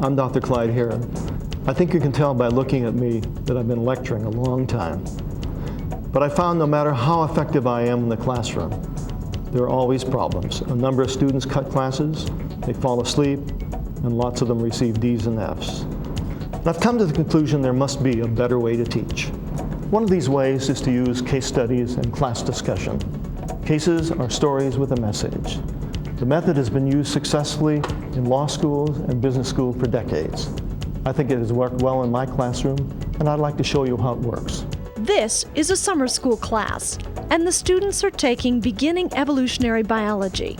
I'm Dr. Clyde Heron. I think you can tell by looking at me that I've been lecturing a long time. But I found no matter how effective I am in the classroom, there are always problems. A number of students cut classes, they fall asleep, and lots of them receive D's and F's. And I've come to the conclusion there must be a better way to teach. One of these ways is to use case studies and class discussion. Cases are stories with a message. The method has been used successfully in law schools and business schools for decades. I think it has worked well in my classroom, and I'd like to show you how it works. This is a summer school class, and the students are taking beginning evolutionary biology.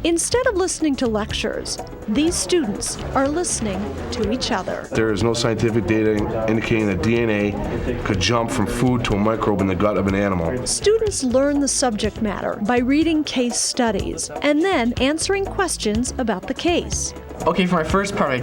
Instead of listening to lectures, these students are listening to each other. There is no scientific data indicating that DNA could jump from food to a microbe in the gut of an animal. Students learn the subject matter by reading case studies and then answering questions about the case. Okay, for my first part, I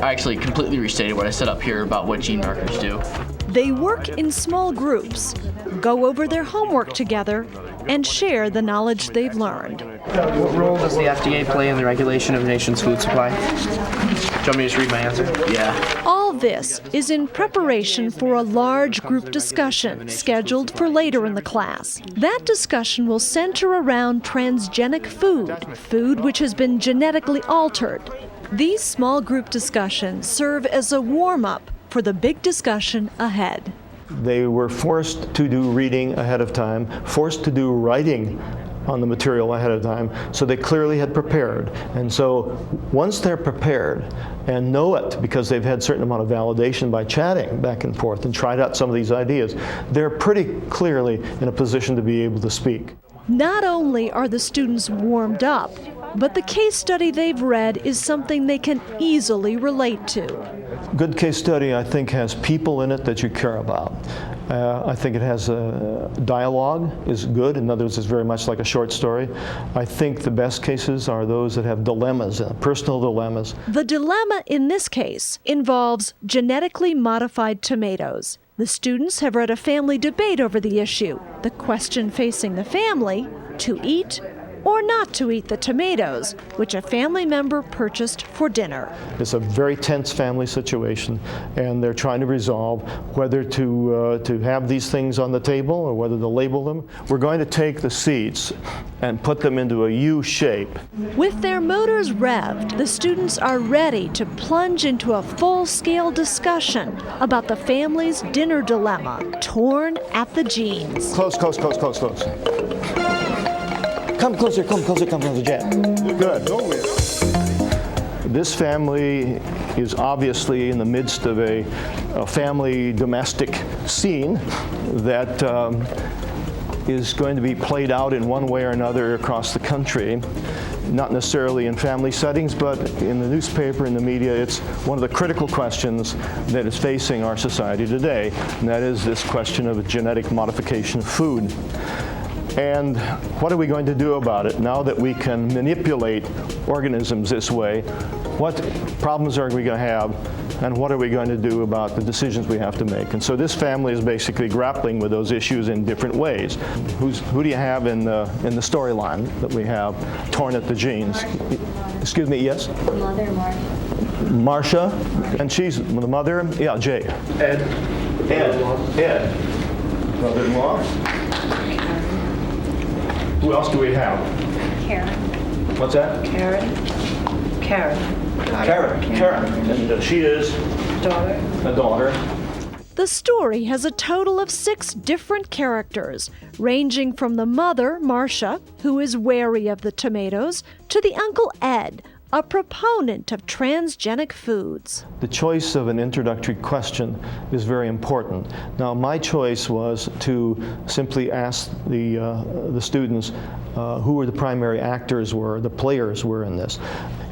actually completely restated what I said up here about what gene markers do. They work in small groups, go over their homework together, and share the knowledge they've learned. What role does the FDA play in the regulation of the nation's food supply? Do you want me to just read my answer? Yeah. All this is in preparation for a large group discussion scheduled for later in the class. That discussion will center around transgenic food which has been genetically altered. These small group discussions serve as a warm-up for the big discussion ahead. They were forced to do reading ahead of time, forced to do writing on the material ahead of time, so they clearly had prepared. And so once they're prepared and know it, because they've had a certain amount of validation by chatting back and forth and tried out some of these ideas, they're pretty clearly in a position to be able to speak. Not only are the students warmed up, but the case study they've read is something they can easily relate to. Good case study, I think, has people in it that you care about. I think it has a dialogue is good. In other words, it's very much like a short story. I think the best cases are those that have dilemmas, personal dilemmas. The dilemma in this case involves genetically modified tomatoes. The students have read a family debate over the issue. The question facing the family, to eat or not to eat the tomatoes, which a family member purchased for dinner. It's a very tense family situation, and they're trying to resolve whether to have these things on the table or whether to label them. We're going to take the seeds and put them into a U shape. With their motors revved, the students are ready to plunge into a full-scale discussion about the family's dinner dilemma, torn at the genes. Close. Come closer, Jan. Good. This family is obviously in the midst of a family domestic scene that is going to be played out in one way or another across the country. Not necessarily in family settings, but in the newspaper, in the media. It's one of the critical questions that is facing our society today, and that is this question of genetic modification of food. And what are we going to do about it now that we can manipulate organisms this way? What problems are we going to have, and what are we going to do about the decisions we have to make? And so this family is basically grappling with those issues in different ways. Who do you have in the storyline that we have torn at the genes? Excuse me, yes? Mother, Marcia, and she's the mother, yeah, Jay. Ed. Mother-in-law. Who else do we have? Karen. What's that? Karen. And she is? Daughter. A daughter. The story has a total of 6 different characters, ranging from the mother, Marcia, who is wary of the tomatoes, to the uncle Ed, a proponent of transgenic foods. The choice of an introductory question is very important. Now, my choice was to simply ask the students who the primary actors were, the players were in this.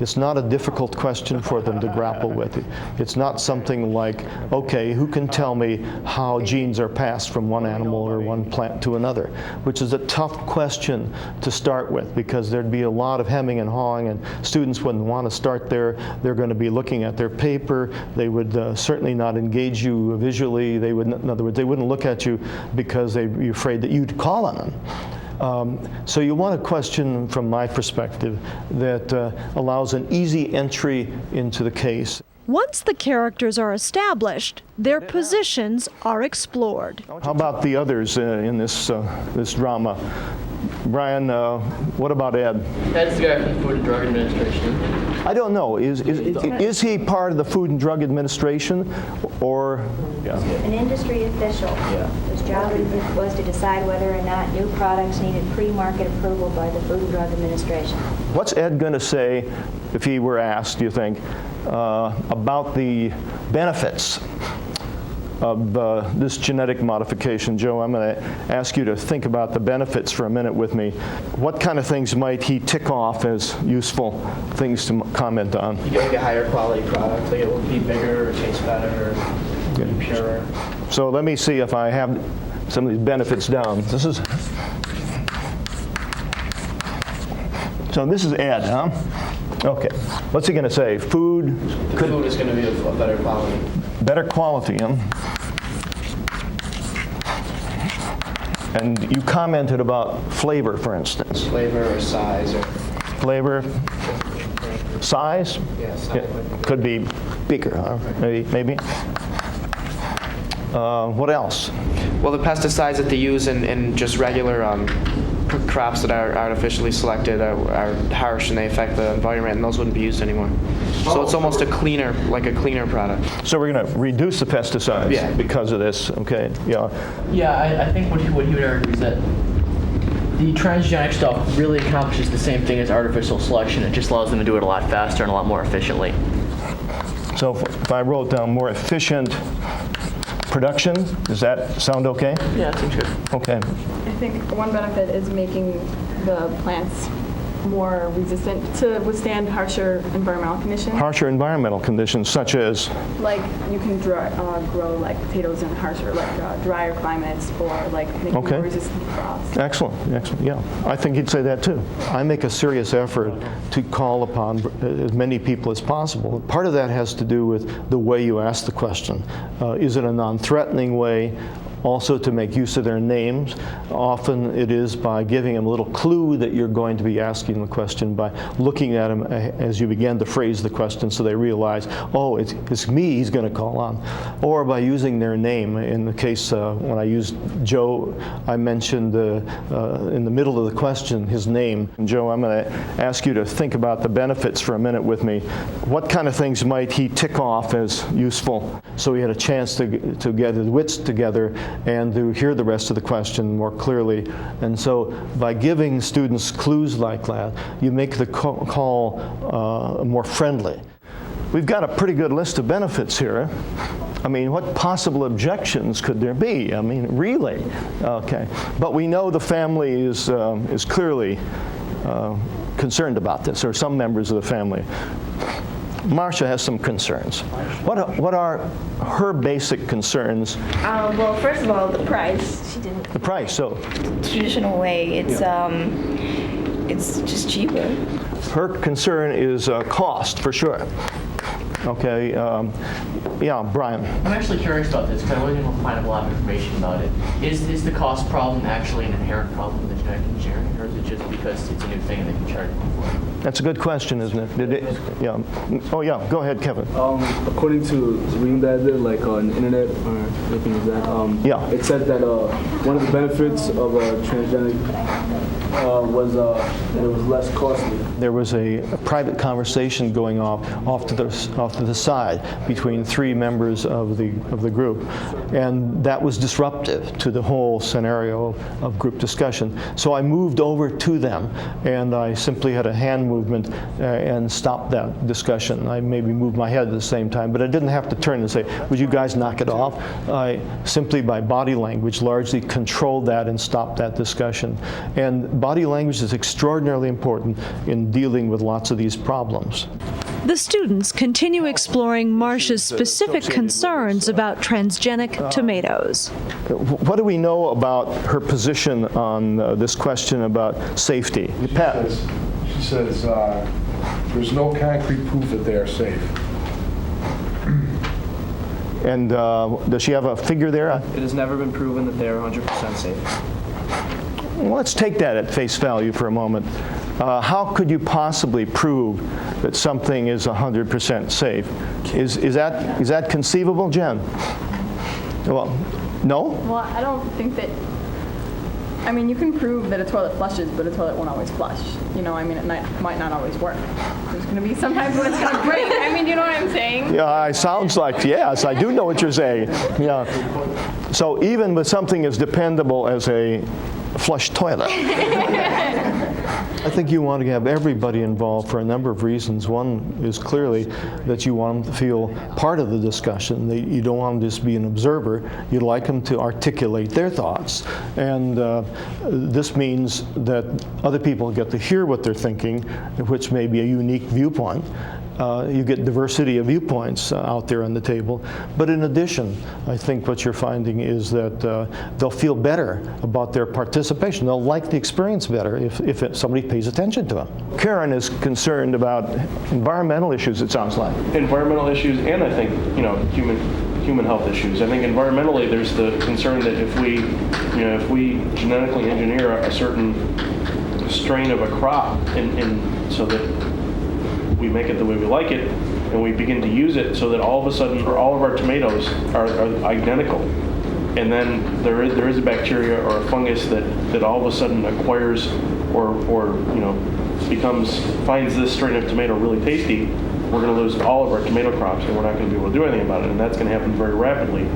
It's not a difficult question for them to grapple with. It's not something like, okay, who can tell me how genes are passed from one animal or one plant to another, which is a tough question to start with because there'd be a lot of hemming and hawing, and students wouldn't want to start there. They're going to be looking at their paper. They would certainly not engage you visually. They would, in other words, they wouldn't look at you because they'd be afraid that you'd call on them. So you want a question, from my perspective, that allows an easy entry into the case. Once the characters are established, their positions are explored. How about the others in this drama? Brian, what about Ed? Ed's the guy from the Food and Drug Administration. I don't know. Is he part of the Food and Drug Administration, or? Yeah. An industry official. Yeah. His job was to decide whether or not new products needed pre-market approval by the Food and Drug Administration. What's Ed going to say, if he were asked, do you think, about the benefits of this genetic modification? Joe, I'm going to ask you to think about the benefits for a minute with me. What kind of things might he tick off as useful things to comment on? You get like a higher quality product, like it will be bigger or taste better or be purer. So let me see if I have some of these benefits down. This is Ed, huh? Okay. What's he going to say? Food Food is going to be of better quality. Better quality, huh? And you commented about flavor, for instance. Flavor or size or Flavor, size? yeah, size. Could be bigger, huh? Maybe. What else? Well, the pesticides that they use in just regular crops that are artificially selected are harsh and they affect the environment, and those wouldn't be used anymore. So it's almost a cleaner product. So we're going to reduce the pesticides because of this, okay? Yeah. Yeah, I think what he would argue is that the transgenic stuff really accomplishes the same thing as artificial selection. It just allows them to do it a lot faster and a lot more efficiently. So if I wrote down more efficient production, does that sound okay? Yeah, that seems good. Okay. I think one benefit is making the plants more resistant to withstand harsher environmental conditions. Harsher environmental conditions, such as? Like you can grow like potatoes in harsher, like drier climates, or like making more resistant to frost. Excellent, yeah. I think he'd say that too. I make a serious effort to call upon as many people as possible. Part of that has to do with the way you ask the question. Is it a non-threatening way? Also to make use of their names. Often it is by giving them a little clue that you're going to be asking the question, by looking at them as you begin to phrase the question so they realize, oh, it's me he's going to call on. Or by using their name. In the case when I used Joe, I mentioned in the middle of the question his name. And Joe, I'm going to ask you to think about the benefits for a minute with me. What kind of things might he tick off as useful? So we had a chance to get his wits together and to hear the rest of the question more clearly. And so by giving students clues like that, you make the call more friendly. We've got a pretty good list of benefits here. I mean, what possible objections could there be? I mean, really? Okay. But we know the family is clearly concerned about this, or some members of the family. Marcia has some concerns. What are her basic concerns? Well, first of all, the price. The price, so. Traditional way, it's just cheaper. Her concern is cost, for sure. Okay, yeah, Brian. I'm actually curious about this because I wasn't able to find a lot of information about it. Is the cost problem actually an inherent problem with genetic engineering, or is it just because it's a new thing and they can charge more for it? That's a good question, isn't it? Yeah. Oh, yeah. Go ahead, Kevin. According to reading that I did, like on the internet or anything like that, it said that one of the benefits of transgenic was that it was less costly. There was a private conversation going off to the side between three members of the group, and that was disruptive to the whole scenario of group discussion. So I moved over to them, and I simply had a hand movement and stopped that discussion. I maybe moved my head at the same time, but I didn't have to turn and say, would you guys knock it off? I simply, by body language, largely controlled that and stopped that discussion. And body language is extraordinarily important in dealing with lots of these problems. The students continue exploring Marcia's specific concerns about transgenic tomatoes. What do we know about her position on this question about safety? Pat? She says there's no concrete proof that they are safe. And does she have a figure there? It has never been proven that they are 100% safe. let's take that at face value for a moment. How could you possibly prove that something is 100% safe? Is that conceivable, Jen? Well, no? Well, I don't think that, I mean, you can prove that a toilet flushes, but a toilet won't always flush. You know, I mean, it might not always work. There's going to be sometimes when it's going to break. I mean, you know what I'm saying? Yeah, it sounds like, yes, I do know what you're saying. Yeah. So even with something as dependable as a flush toilet, I think you want to have everybody involved for a number of reasons. One is clearly that you want them to feel part of the discussion. You don't want them to just be an observer. You'd like them to articulate their thoughts. And this means that other people get to hear what they're thinking, which may be a unique viewpoint. You get diversity of viewpoints out there on the table. But in addition, I think what you're finding is that they'll feel better about their participation. They'll like the experience better if somebody pays attention to them. Karen is concerned about environmental issues, it sounds like. Environmental issues, and I think, you know, human health issues. I think environmentally there's the concern that if we genetically engineer a certain strain of a crop and so that we make it the way we like it, and we begin to use it so that all of a sudden, or all of our tomatoes are identical. And then there is a bacteria or a fungus that all of a sudden acquires or you know, finds this strain of tomato really tasty. We're going to lose all of our tomato crops, and we're not going to be able to do anything about it. And that's going to happen very rapidly.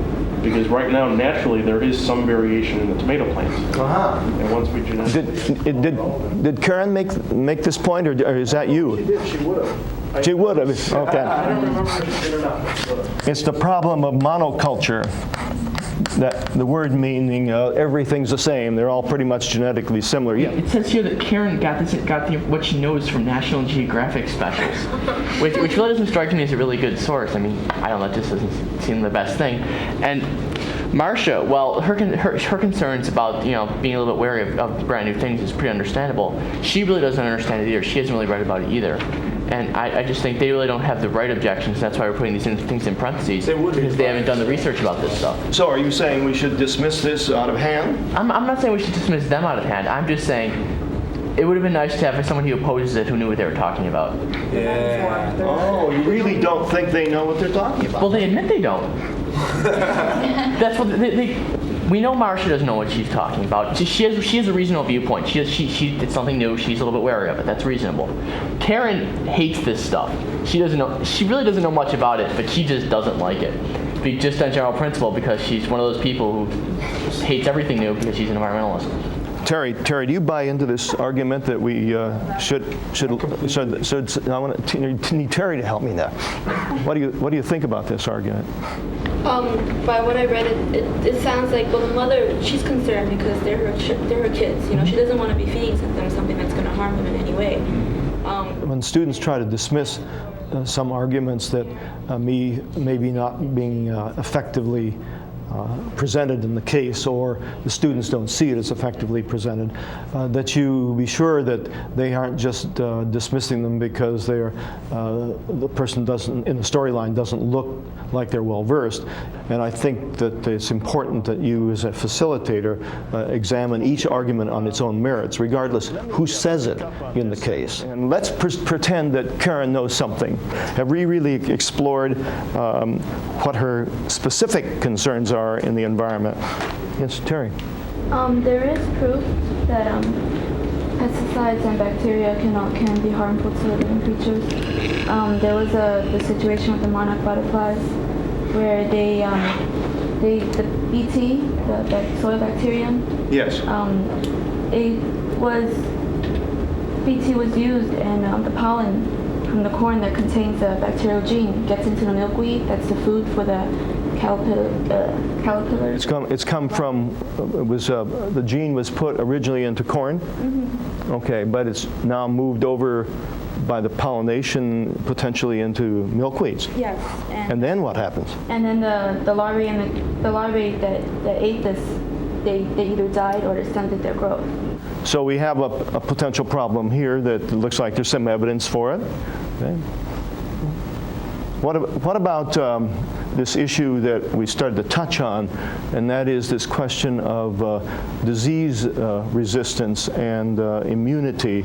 Because right now, naturally, there is some variation in the tomato plants. And once we genetically... Did Karen make this point, or is that you? She did. She would have. She would have. Okay. I don't remember if she did or not. It's the problem of monoculture. That the word meaning everything's the same. They're all pretty much genetically similar. Yeah. It says here that Karen got what she knows from National Geographic specials, which really doesn't strike me as a really good source. I mean, I don't know, it just doesn't seem the best thing. And Marcia, well, her concerns about, you know, being a little bit wary of brand new things is pretty understandable. She really doesn't understand it either. She hasn't really read about it either. And I just think they really don't have the right objections. That's why we're putting these things in parentheses, because they haven't done the research about this stuff. So are you saying we should dismiss this out of hand? I'm not saying we should dismiss them out of hand. I'm just saying it would have been nice to have someone who opposes it who knew what they were talking about. Yeah. Oh, you really don't think they know what they're talking about? Well, they admit they don't. That's what we know. Marcia doesn't know what she's talking about. She has a reasonable viewpoint. It's something new. She's a little bit wary of it. That's reasonable. Karen hates this stuff. She really doesn't know much about it, but she just doesn't like it. Just on general principle, because she's one of those people who hates everything new because she's an environmentalist. Terry, do you buy into this argument that we should? I want to need Terry to help me now. What do you think about this argument? By what I read, it sounds like, well, the mother, she's concerned because they're her kids. You know, she doesn't want to be feeding them something that's going to harm them in any way. When students try to dismiss some arguments that maybe not being effectively presented in the case, or the students don't see it as effectively presented, that you be sure that they aren't just dismissing them because the person in the storyline doesn't look like they're well versed. And I think that it's important that you, as a facilitator, examine each argument on its own merits, regardless who says it in the case. And let's pretend that Karen knows something. Have we really explored what her specific concerns are in the environment? Yes, Terry. There is proof that pesticides and bacteria can be harmful to living creatures. There was the situation with the monarch butterflies, where the BT, the soil bacterium. Yes. BT was used, and the pollen from the corn that contains the bacterial gene gets into the milkweed. That's the food for the caterpillars. It's come from, the gene was put originally into corn? Mm-hmm. Okay, but it's now moved over by the pollination potentially into milkweeds. Yes. And then what happens? And then the larvae that ate this, they either died or they stunted their growth. So we have a potential problem here that looks like there's some evidence for it. Okay. What about this issue that we started to touch on, and that is this question of disease resistance and immunity.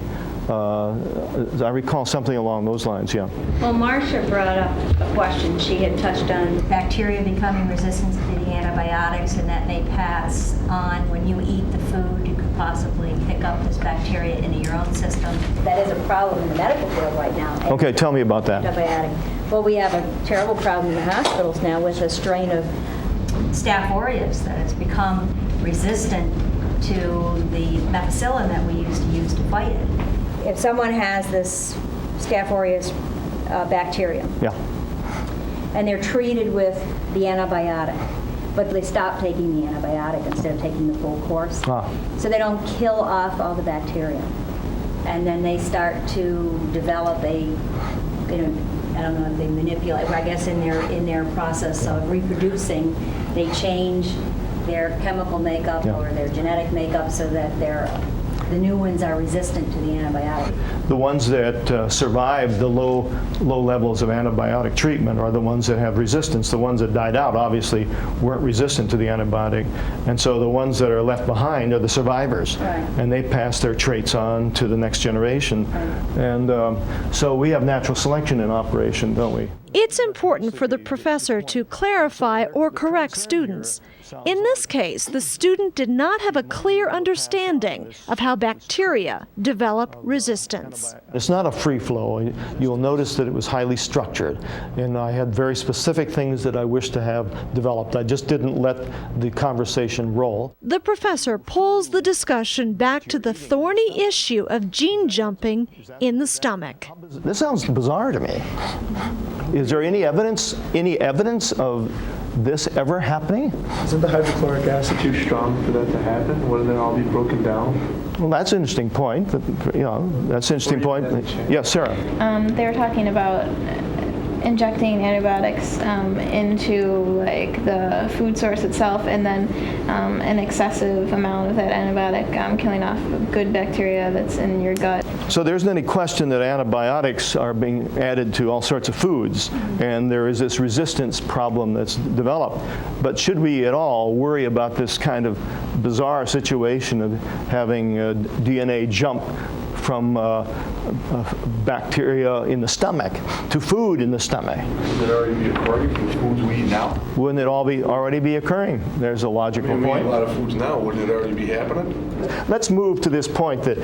I recall something along those lines, yeah. Well, Marcia brought up a question. She had touched on bacteria becoming resistant to the antibiotics, and that may pass on when you eat the food. You could possibly pick up this bacteria into your own system. That is a problem in the medical field right now. Okay, tell me about that. Antibiotic. Well, we have a terrible problem in the hospitals now with a strain of Staph aureus that has become resistant to the methicillin that we used to fight it. If someone has this Staph aureus bacterium, Yeah. and they're treated with the antibiotic, but they stop taking the antibiotic instead of taking the full course, so they don't kill off all the bacteria, and then they start to develop I don't know if they manipulate, I guess in their process of reproducing, they change their chemical makeup or their genetic makeup so that the new ones are resistant to the antibiotic. The ones that survive the low levels of antibiotic treatment are the ones that have resistance. The ones that died out obviously weren't resistant to the antibiotic, and so the ones that are left behind are the survivors, and they pass their traits on to the next generation. And so we have natural selection in operation, don't we? It's important for the professor to clarify or correct students. In this case, the student did not have a clear understanding of how bacteria develop resistance. It's not a free flow. You'll notice that it was highly structured, and I had very specific things that I wished to have developed. I just didn't let the conversation roll. The professor pulls the discussion back to the thorny issue of gene jumping in the stomach. This sounds bizarre to me. Is there any evidence of this ever happening? Isn't the hydrochloric acid too strong for that to happen? Wouldn't it all be broken down? Well, that's an interesting point. That's an interesting point. Yes, Sarah. They were talking about injecting antibiotics into like the food source itself, and then an excessive amount of that antibiotic killing off good bacteria that's in your gut. So there isn't any question that antibiotics are being added to all sorts of foods, and there is this resistance problem that's developed. But should we at all worry about this kind of bizarre situation of having DNA jump from bacteria in the stomach to food in the stomach? Wouldn't it already be occurring from foods we eat now? Wouldn't it all already be occurring? There's a logical We eat point. a lot of foods now. Wouldn't it already be happening? Let's move to this point that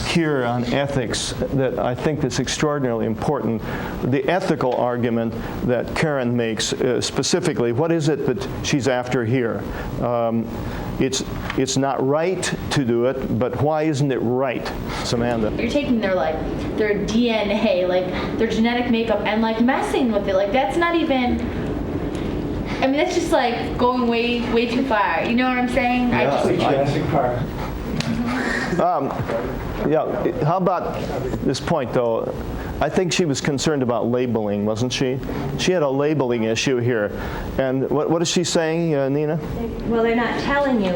here on ethics that I think is extraordinarily important. The ethical argument that Karen makes specifically, what is it that she's after here? It's not right to do it, but why isn't it right, Samantha? You're taking their DNA, like their genetic makeup, and like messing with it. Like that's not even. I mean, that's just like going way too far. You know what I'm saying? Jurassic Park. Yeah. How about this point, though? I think she was concerned about labeling, wasn't she? She had a labeling issue here. And what is she saying, Nina? Well, they're not telling you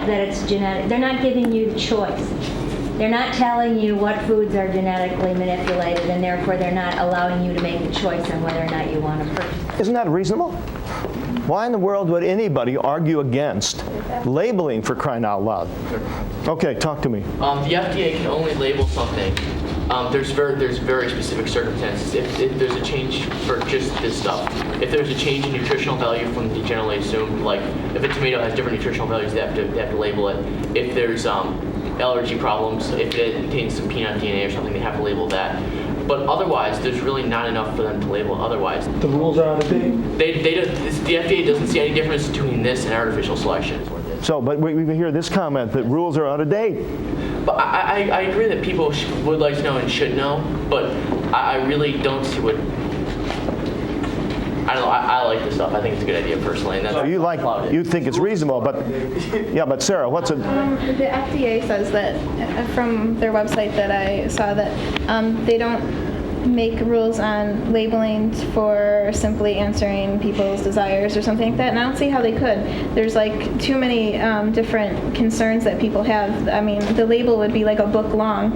that it's genetic. They're not giving you the choice. They're not telling you what foods are genetically manipulated, and therefore they're not allowing you to make the choice on whether or not you want to purchase. Isn't that reasonable? Why in the world would anybody argue against labeling, for crying out loud? Okay, talk to me. The FDA can only label something. There's very specific circumstances. If there's a change for just this stuff, if there's a change in nutritional value from the generally assumed, like if a tomato has different nutritional values, they have to label it. If there's allergy problems, if it contains some peanut DNA or something, they have to label that. But otherwise, there's really not enough for them to label otherwise. The rules are out of date. The FDA doesn't see any difference between this and artificial selection. So, but we hear this comment that rules are out of date. But I agree that people would like to know and should know, but I really don't see what. I don't know. I like this stuff. I think it's a good idea personally. And that's So you think it's reasonable, but yeah, but Sarah, what's it? The FDA says that from their website that I saw that they don't make rules on labeling for simply answering people's desires or something like that, and I don't see how they could. There's like too many different concerns that people have. I mean, the label would be like a book long,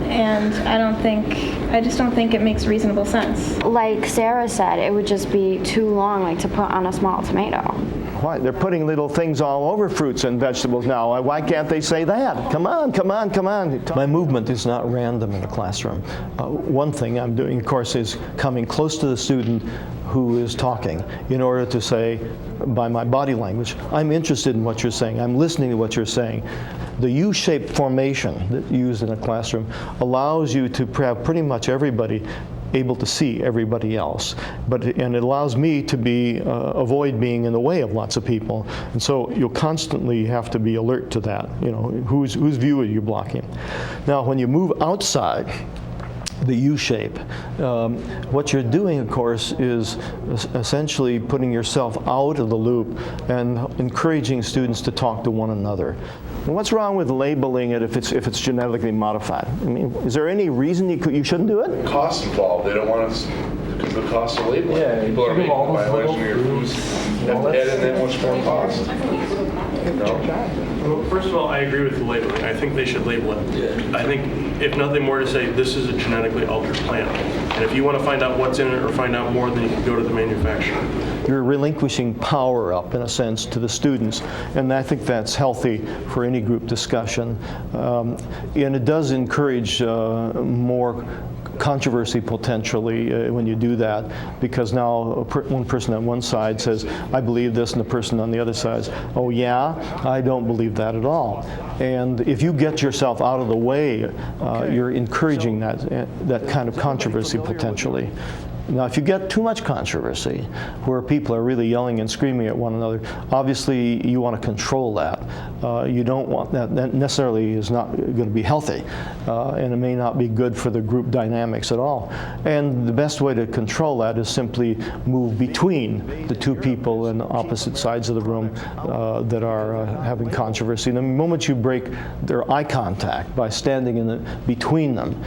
and I don't think I just don't think it makes reasonable sense. Like Sarah said, it would just be too long, like to put on a small tomato. Why? They're putting little things all over fruits and vegetables now. Why can't they say that? Come on, come on, come on. My movement is not random in a classroom. One thing I'm doing, of course, is coming close to the student who is talking in order to say, by my body language, I'm interested in what you're saying. I'm listening to what you're saying. The U-shaped formation that's used in a classroom allows you to have pretty much everybody able to see everybody else, and it allows me to avoid being in the way of lots of people, and so you'll constantly have to be alert to that. You know, whose view are you blocking? Now, when you move outside the U-shape, what you're doing, of course, is essentially putting yourself out of the loop and encouraging students to talk to one another. And what's wrong with labeling it if it's genetically modified? I mean, is there any reason you shouldn't do it? Cost involved. They don't want us because of the cost of labeling. Yeah, people are making bioengineered foods. You have to add in that much more cost. Well, first of all, I agree with the labeling. I think they should label it. Yeah. I think, if nothing more, to say this is a genetically altered plant. And if you want to find out what's in it or find out more, then you can go to the manufacturer. You're relinquishing power up, in a sense, to the students, and I think that's healthy for any group discussion. And it does encourage more controversy potentially when you do that, because now one person on one side says, I believe this, and the person on the other side says, oh yeah, I don't believe that at all. And if you get yourself out of the way, you're encouraging that kind of controversy potentially. Now, if you get too much controversy, where people are really yelling and screaming at one another, obviously you want to control that. You don't want that. That necessarily is not going to be healthy, and it may not be good for the group dynamics at all. And the best way to control that is simply move between the two people in opposite sides of the room that are having controversy. And the moment you break their eye contact by standing between them,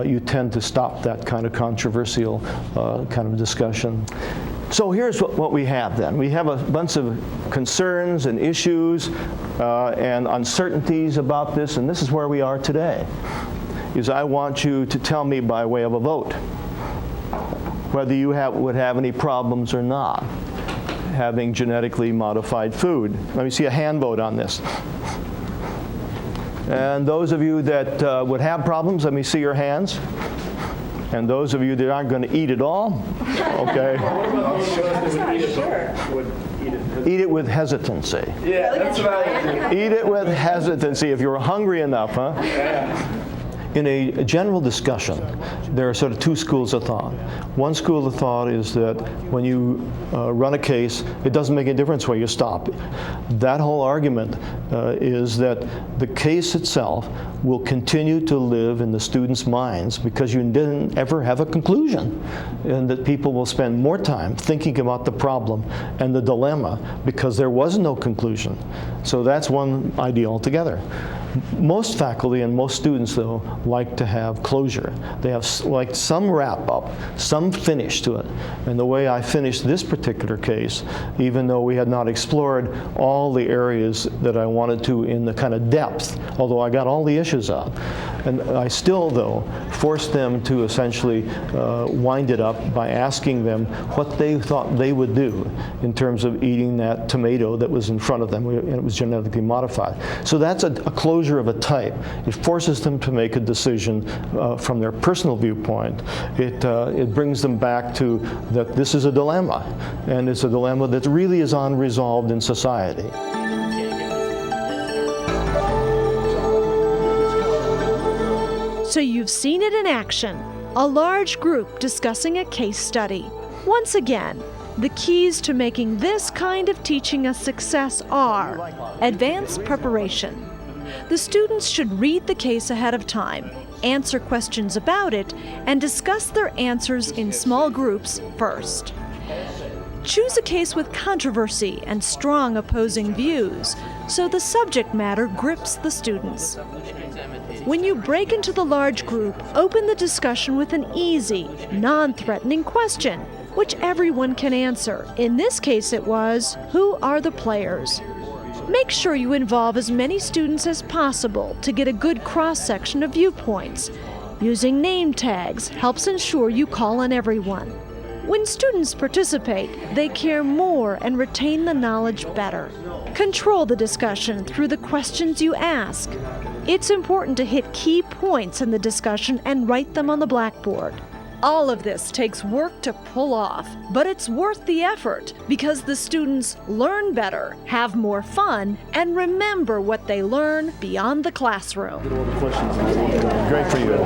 you tend to stop that kind of controversial kind of discussion. So here's what we have then. We have a bunch of concerns and issues and uncertainties about this, and this is where we are today. Is I want you to tell me by way of a vote whether you would have any problems or not having genetically modified food. Let me see a hand vote on this. And those of you that would have problems, let me see your hands. And those of you that aren't going to eat it all, okay. Eat it with hesitancy. Yeah, that's what I would do. Eat it with hesitancy if you're hungry enough, huh? Yeah. In a general discussion, there are sort of two schools of thought. One school of thought is that when you run a case, it doesn't make a difference where you stop. That whole argument is that the case itself will continue to live in the students' minds because you didn't ever have a conclusion, and that people will spend more time thinking about the problem and the dilemma because there was no conclusion. So that's one idea altogether. Most faculty and most students, though, like to have closure. They have like some wrap-up, some finish to it. And the way I finished this particular case, even though we had not explored all the areas that I wanted to in the kind of depth, although I got all the issues out, and I still, though, forced them to essentially wind it up by asking them what they thought they would do in terms of eating that tomato that was in front of them, and it was genetically modified. So that's a closure of a type. It forces them to make a decision from their personal viewpoint. It brings them back to that this is a dilemma, and it's a dilemma that really is unresolved in society. So you've seen it in action, a large group discussing a case study. Once again, the keys to making this kind of teaching a success are advanced preparation. The students should read the case ahead of time, answer questions about it, and discuss their answers in small groups first. Choose a case with controversy and strong opposing views, so the subject matter grips the students. When you break into the large group, open the discussion with an easy, non-threatening question, which everyone can answer. In this case it was, who are the players? Make sure you involve as many students as possible to get a good cross-section of viewpoints. Using name tags helps ensure you call on everyone. When students participate, they care more and retain the knowledge better. Control the discussion through the questions you ask. It's important to hit key points in the discussion and write them on the blackboard. All of this takes work to pull off, but it's worth the effort because the students learn better, have more fun, and remember what they learn beyond the classroom. Great for you.